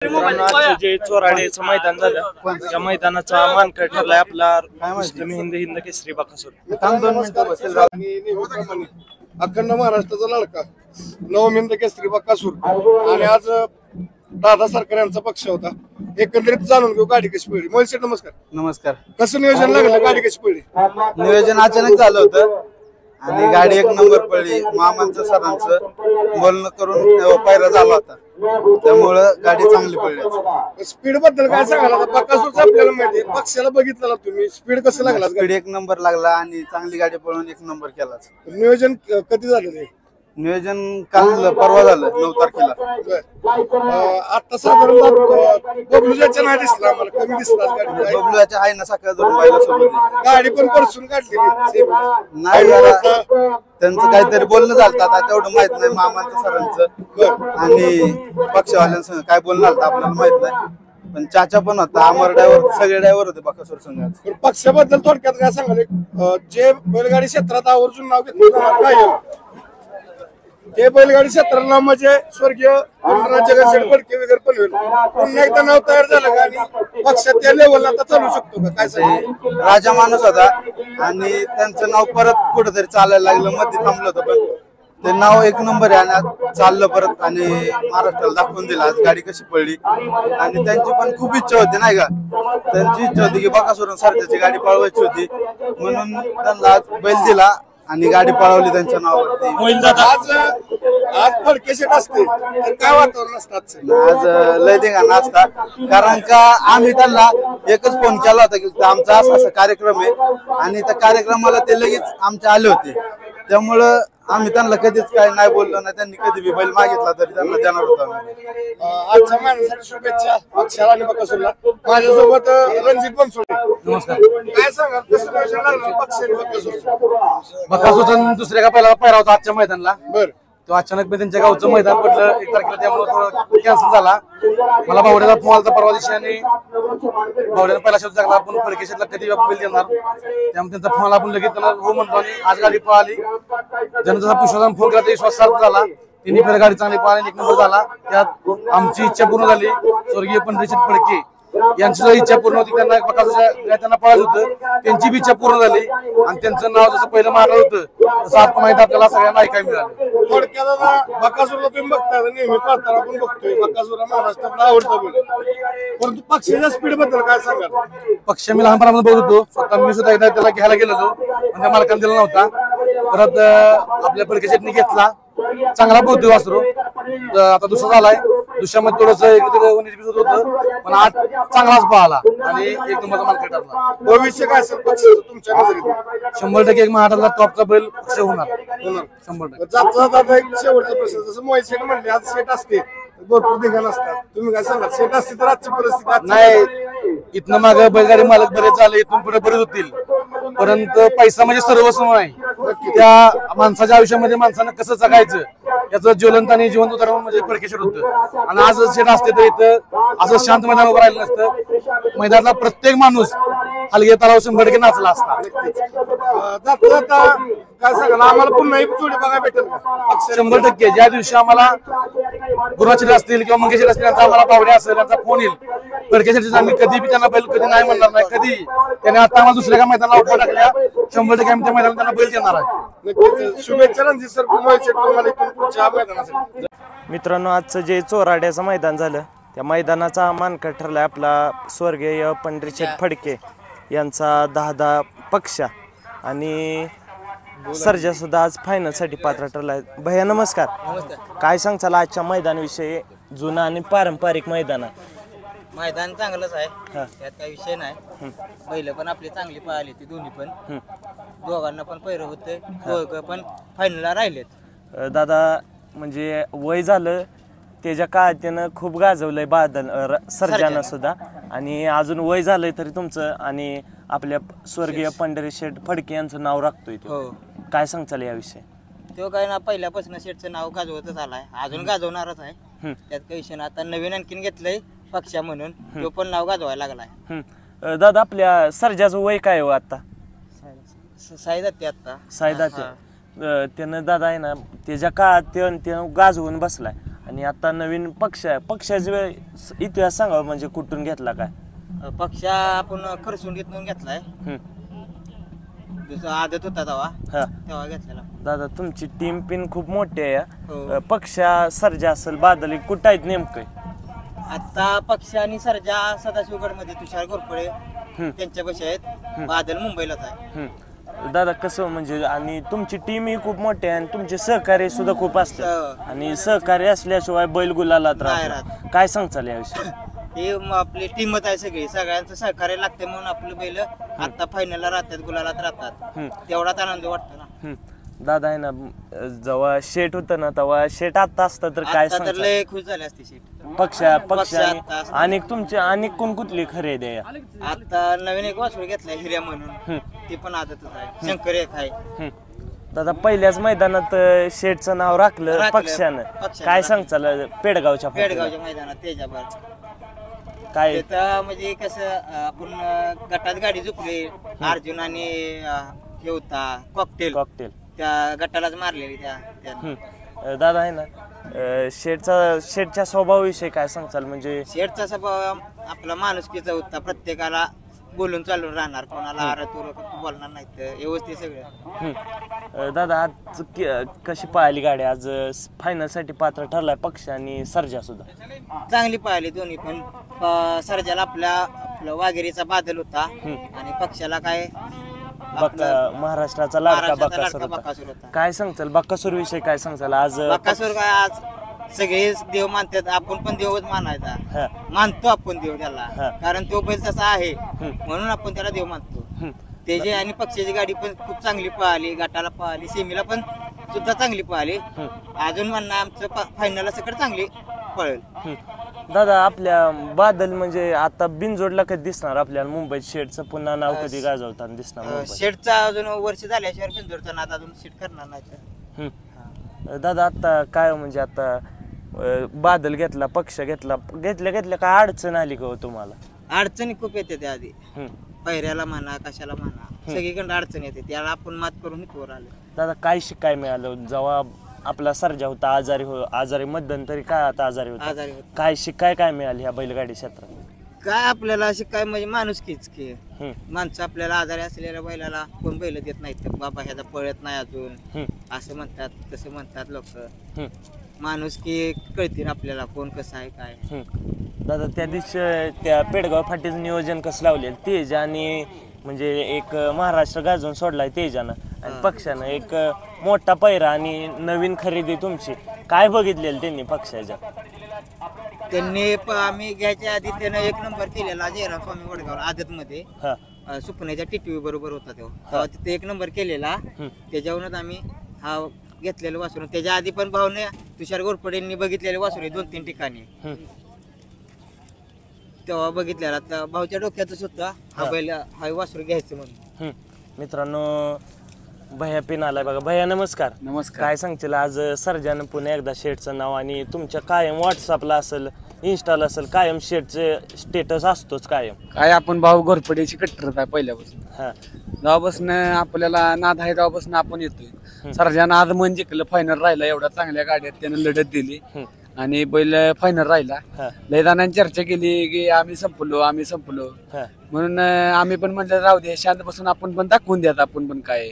आज जे चोराडेचं मैदान झालं त्या मैदानाचा मानकरी ठरलाय आपला हिंद केसरी बकासूर। अखंड महाराष्ट्राचा लडका नवमिंद केसरी बकासूर आणि आज दादा सरकार यांचा पक्ष होता। एकंदरीत जाणून घेऊ गाडी कशी पडली। मोहित शेठ नमस्कार। नमस्कार। कसं नियोजन लागलं, गाडी कशी पडली? नियोजन अचानक झालं होतं आणि गाडी एक नंबर पडली। मामांचं सरांचं बोलणं करून पायरा झाला होता, त्यामुळं गाडी चांगली पडली। स्पीड बद्दल काय सांगाल? बकासूरचं आपल्याला माहिती आहे, पक्षाला बघितलं तुम्ही, स्पीड कसं लागला? स्पीड एक नंबर लागला आणि चांगली गाडी पळून एक नंबर केला। नियोजन कधी झालं ते? नियोजन काल परवा झालं 9 तारखेला। आता साधारण बबलूच्या नाही दिसला, मला कमी दिसला गाडी। बबलूच्या आहे ना सकाळ दोन बायला सोबत गाडी पण परसून काढलेली नाही, जरा त्यांचं काहीतरी बोलणं झालं आता, तेवढं माहित नाही मामांचं सरांचं आणि पक्षवाल्यांसंग काय बोलणं झालं आपल्याला माहित नाही। पण चाचा पण होता, अमर ड्रायव्हर, सगळे ड्रायव्हर होते बकासूर संघात। पक्षाबद्दल थोडक्यात काय सांगाल? जे बैलगाडी क्षेत्रात आवर्जून नाव घेतलं काय ते बैलगाडी क्षेत्राला म्हणजे स्वर्गीय जगदीश फडके वगैरे पण होईल, पुन्हा एकदा नाव तयार झालं का आणि पक्षात त्या लेवलला आता चालू शकतो का? काय सांगाल? राजा माणूस होता आणि त्यांचं नाव परत कुठेतरी चालायला लागलं, मध्ये थांबलं होतं, पण ते नाव एक नंबर आहे आणि चाललं परत आणि महाराष्ट्राला दाखवून दिलं आज गाडी कशी पडली। आणि त्यांची पण खूप इच्छा होती नाही का, त्यांची इच्छा होती की बकासूर सारख्याची गाडी पळवायची होती, म्हणून त्यांना बैल दिला आणि गाडी पळवली त्यांच्या नावावरती। आज फडके शेट असते तर काय वातावरण असतं? आज लय धिंगाणा असता, कारण का आम्ही त्यांना एकच फोन केला होता की आमचा असा कार्यक्रम आहे आणि त्या कार्यक्रमाला ते लगेच आमचे आले होते, त्यामुळं आम्ही त्यांना कधीच काय नाही बोललो नाही। त्यांनी कधी बी बैल मागितला तरी त्यांना देणार होतो। आजच्या महिन्यासाठी शुभेच्छा पक्षाला आणि बकासूरला। माझ्यासोबत रणजित बनसोडे। नमस्कार। काय सांगाल कसं नियोजन लागलं पक्ष आणि बकासूर? बकासूरचा दुसऱ्या का पहिला पायरा होता आजच्या मैदानाला, बर तो अचानक त्यांच्या गावचं मैदान पडलं 1 तारखेला, त्यामुळे कॅन्सल झाला। मला बावड्याला फोन आला परवा दिवशी आणि बावड्याला पहिला शब्द लागला आपण फडके शेटला कधी बैल देणार, त्यामुळे त्यांचा फोन आपण लगेच त्यांना हो म्हणतो आणि आज गाडी पळाली। जनतेचा पुष्पाचा फोन केला, विश्वास सार्थ झाला, तिन्ही फेर गाडी चांगली पळाली, एक नंबर झाला। त्यात आमची इच्छा पूर्ण झाली, स्वर्गीय पंढरीशेठ फडके यांची सुद्धा इच्छा पूर्ण होती, त्यांना त्यांना पळायचं होतं, त्यांची बी इच्छा पूर्ण झाली आणि त्यांचं नाव जसं पहिलं मारलं होतं तसं आता माहिती आपल्याला सगळ्यांना ऐकायला मिळालं। थोडक्यात बकासूरला तुम्ही बघता, नेहमी पाहताना पण बघतोय बकासूरला महाराष्ट्रात आवडतं बैल, परंतु पक्षाच्या स्पीड बद्दल काय सांगाल? पक्ष मी लहानपणामध्ये बघत होतो, स्वतः मी सुद्धा एकदा त्याला घ्यायला गेलो होतो पण त्या मालकाने दिला नव्हता। परत आपल्या फडके शेटने घेतला, चांगला पोहतोय वासरू, आता दुसरा झालाय। दुसऱ्यामध्ये थोडस होतं पण आज चांगलाच पळाला आणि एक नंबरचा मालक ठरला। भविष्य काय असेल पक्षाचं तुमच्या नजरेत? 100% एक महाराष्ट्राला टॉपचा बैल पक्ष होणार 100%। जाता एक शेवटचा प्रश्न, जसं मोहित शेठ म्हणले आज शेट असते भरपूर ठिकाण असतात, तुम्ही काय सांगाल? शेट असते तर आजची परिस्थिती नाही, इथनं माग बैलगाडी मालक बरेच झाले, इथून पुढे बरेच होतील, परंतु पैसा म्हणजे सर्वस्व नाही। त्या माणसाच्या आयुष्यामध्ये माणसानं कसं जगायचं याचं ज्वलंत आणि जिवंत उदाहरण म्हणजे फडके शेट होतं। आणि आज शेट असते तर इथं असं शांत मैदान उभं राहिलं नसतं, मैदानातला प्रत्येक माणूस हलगे तलाव 100% नाचला असता। जाता काय सांगाल? आम्हाला पुन्हा एक जोडी बघायला भेटेल का? 100%। ज्या दिवशी आम्हाला गुरुवाचे असतील किंवा मंगेश असतील, त्यांचा आम्हाला पावडे असेल, त्यांचा फोन येईल फडके शेटचा, आम्ही कधी बी त्यांना बैल कधी नाही म्हणणार नाही कधी। त्याने आता आम्हाला दुसऱ्या का मैदानाला ऑफर टाकल्या, 100% आम्ही त्या मैदानात त्यांना बैल देणार आहे। शुभेच्छा रणजित सर, मोहित शेठ तुम्हाला इथून पुढच्या मैदानासाठी। मित्रांनो, आजचं जे चोराड्याचं मैदान झालं त्या मैदानाचा मानकरी ठरलाय आपला स्वर्गीय पंढरीशेठ फडके यांचा 10 पक्ष आणि सर्जा सुद्धा आज फायनलसाठी पात्र ठरलाय। भैया नमस्कार। काय सांगचाल आजच्या मैदानाविषयी? जुना आणि पारंपरिक मैदान मैदान चांगलंच आहे, त्यात काही विषय नाही। बैल पण आपली चांगली पळाली, ती दोन्ही पण, दोघांना पण पैर होते, दोघं पण फायनलला राहिलेत। दादा म्हणजे वय झालं त्याच्या काळात त्यानं खूप गाजवलंय बादल सर्जानं सुद्धा, आणि अजून वय झालंय तरी तुमचं आणि आपल्या स्वर्गीय पंढरीशेठ फडके यांचं नाव राखतोय तो। काय सांगचाल याविषयी? तो काय ना पहिल्यापासून शेठचं नाव गाजवतच आलाय, अजून गाजवणारच आहे, त्यात काही विषय नाही। आता नवीन आणखीन घेतलंय पक्षा म्हणून, तो पण नाव गाजवायला लागलाय। दादा आपल्या सर्जाचं वय काय हो आता? साईदाते आता साईदाते। त्यानं दादा आहे ना त्याच्या काळात त्यानं गाजवून बसलाय आणि आता नवीन पक्षाचा इतिहास सांगा म्हणजे कुठून घेतला काय? पक्ष आपण खर्चून घेतलाय. दुसरा आदत होता तेव्हा घेतलेला. दादा तुमची टीम पिन खूप मोठी आहे. हो. पक्षा सर्जा असेल बादल कुठं आहेत नेमकं? आता पक्ष आणि सर्जा सदाशिवगड मध्ये तुषार घोरपडे त्यांच्या बशी आहेत. बादल मुंबईलाच आहे. दादा कसं म्हणजे आणि तुमची टीम ही खूप मोठी आहे आणि तुमचे सहकार्य सुद्धा खूप असतात आणि सहकार्य असल्याशिवाय बैल गुलालात राहत. काय सांगचाल याविषयी? हे आपली टीमच आहे सगळी, सगळ्यांचं सहकार्य लागते म्हणून आपलं बैल आता फायनलला राहतात, गुलालात राहतात. तेवढाच आनंद वाटतो ना. दादा आहे ना जेव्हा शेट होतं ना तेव्हा शेट आता असतं तर काय आता तर लय खुश झाले असते शेट. पक्ष आणि तुमचे अनेक कोण कुठली खरेदी आहे? आता नवीन एक वासरू घेतलाय हिर्या म्हणून, ते पण आदतच आहे. शंकर एक आहे. दादा पहिल्याच मैदानात शेटचं नाव राखलं पक्षानं. काय सांगचाल पेडगावच्या मैदानात त्याच्यावर काय म्हणजे कसं आपण गटात गाडी झुकली अर्जुन आणि हे होता कॉकटेल त्या गटालाच मारलेली त्या. दादा आहे ना शेटच्या स्वभावाविषयी काय सांगचाल? म्हणजे शेटचा स्वभाव आपला माणुसकीचा होता. प्रत्येकाला बोलून चालून राहणार, कोणाला आरतूर बोलणार नाही, तर व्यवस्थित सगळं. दादा आज कशी पाहिली गाडी? आज फायनल साठी पात्र ठरलाय पक्ष आणि सर्जा सुद्धा. चांगली पाहिली दोन्ही पण. सर्जाला आपला वाघेरीचा बादल होता आणि पक्षाला काय महाराष्ट्राचा लाडका बकासूर होता. काय सांगचाल बकासूर विषयी? काय सांगचाल आज? बकासूर काय आज सगळेच देव मानतात, आपण पण देवच मानायचा. मानतो आपण देव त्याला, कारण तो बैल तसा आहे म्हणून आपण त्याला देव मानतो. त्याची आणि पक्षाची गाडी पण खूप चांगली पळाली, गटाला पळाली, सेमीला पण सुद्धा चांगली पळाली. अजून म्हणणं आमचं फायनलला सगळं चांगली पळेल. दादा आपल्या बादल म्हणजे आता बिनजोडला कधी दिसणार आपल्याला मुंबईत? शेडचं पुन्हा नाव कधी गाजवताना दिसणार? शेडचा अजून वर्ष झाल्याशिवाय बिनजोडचा नाद अजून शेट करणार नाही. दादा आता काय म्हणजे आता बादल घेतला पक्ष घेतल्या काय अडचण आली का तुम्हाला? अडचणी खूप येते त्या आधी, पहिऱ्याला म्हणा कशाला म्हणा, सगळीकडे अडचण येते. त्याला आपण मात करून वर आलो. दादा काय शिकाय मिळालं जेव्हा आपला सर्जा होता आजारी मध्यंतरी काय आता आजारी होता, काय शिकाय काय मिळाली ह्या बैलगाडी क्षेत्रात? काय आपल्याला शिकाय म्हणजे माणुसकीच की. माणसं आपल्याला आजारी असलेल्या बैलाला कोण बैल देत नाहीत, बाबा ह्याचा पळत नाही अजून असं म्हणतात, तसं म्हणतात लोक. माणुसकी कळतील आपल्याला कोण कसं आहे काय. दादा त्या दिवशी त्या पेडगाव फाटीचं नियोजन कसं लावलेलं तेज आणि म्हणजे एक महाराष्ट्र गाजवून सोडलाय तेजानं आणि पक्षानं एक मोठा पैरा आणि नवीन खरेदी तुमची काय बघितलेलं त्यांनी पक्षाच्या? त्यांनी आम्ही घ्यायच्या आधी त्यानं 1 नंबर केलेला जयराम स्वामी वडगाव आदत मध्ये. सुपण्याच्या टिटवी बरोबर होता तेव्हा तिथे 1 नंबर केलेला. त्याच्यावरूनच आम्ही हा घेतलेलं वासरू. त्याच्या आधी पण भावने तुषार घोरपडेंनी बघितलेले वासरू 2-3 ठिकाणी तेव्हा बघितलेला. तर भाऊच्या डोक्यातच होता हा बैल हा वासरू घ्यायचं म्हणून. मित्रांनो भैया पिन आलाय बघा. भैया नमस्कार. नमस्कार. काय सांगतील आज सर्जानं पुन्हा एकदा शेटचं नाव आणि तुमच्या कायम व्हॉट्सअपला असेल इंस्टाला असेल कायम शेटचे स्टेटस असतोच कायम. काय आपण भाऊ घोरपडेची कट्टर आहे पहिल्यापासून. जेव्हापासून आपल्याला नाद आहे तेव्हापासून आपण येतोय. सर्जानं आज मन जिंकलं, फायनल राहिला. एवढ्या चांगल्या गाड्यात त्यानं लढत दिली आणि बैल फायनल राहिला. लय जणांनी चर्चा केली की आम्ही संपलो म्हणून आम्ही पण म्हटलं राहू दे शांत बसून आपण पण दाखवून द्यात आपण पण काय.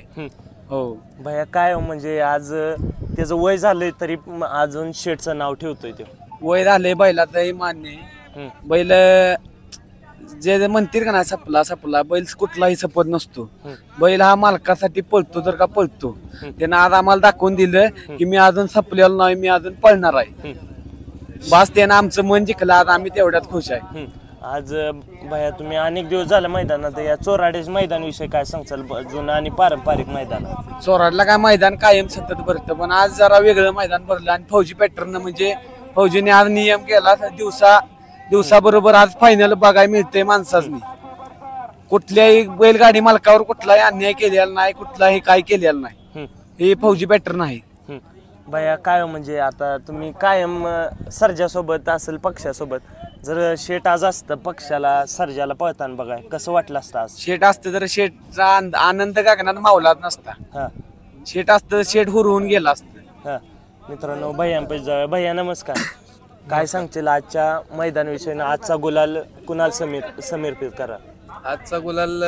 हो भैया काय म्हणजे आज त्याचं वय झालंय तरी अजून शेटचं नाव ठेवतोय ते. वय झालंय बैलाचं मान्य. बैल जे म्हणतील का नाही सपला बैल कुठलाही सपत नसतो. बैल हा मालकासाठी पळतो तर का पळतो. त्यानं आज आम्हाला दाखवून दिलं की मी अजून सपलेलो नाही, मी अजून पळणार आहे. बस त्यानं आमचं मन जिंकलं. आज आम्ही तेवढ्यात खुश आहे. आज भैया तुम्ही अनेक दिवस झाले मैदानात, या चोराडेच मैदान विषयी काय सांगचाल? जुनं आणि पारंपरिक मैदान. चोराडला काय मैदान कायम सतत भरतं, पण आज जरा वेगळं मैदान भरलं आणि फौजी पॅटर्न म्हणजे फौजीने आज नियम केला दिवसाबरोबर आज फायनल बघायला मिळते माणसाच. कुठल्याही बैलगाडी मालकावर कुठलाही अन्याय केलेला नाही, कुठलाही काय केलेलं नाही. हे फौजी पॅटर्न आहे. भैया काय म्हणजे आता तुम्ही कायम सर्जासोबत असेल पक्षासोबत, जर शेट आज असतं पक्षाला सर्जाला पळताना बघाय कसं वाटलं असतं? आज शेट असतं तर शेटचा आनंद गगनात मावलाच नसता. शेट असतं शेट हुरवून गेला असतं. मित्रांनो भैया पैसे जाऊया. भैया नमस्कार. काय सांगशील आजच्या मैदानाविषयी? आजचा गुलाल कुणाल समर्पित करा? आजचा गुलाल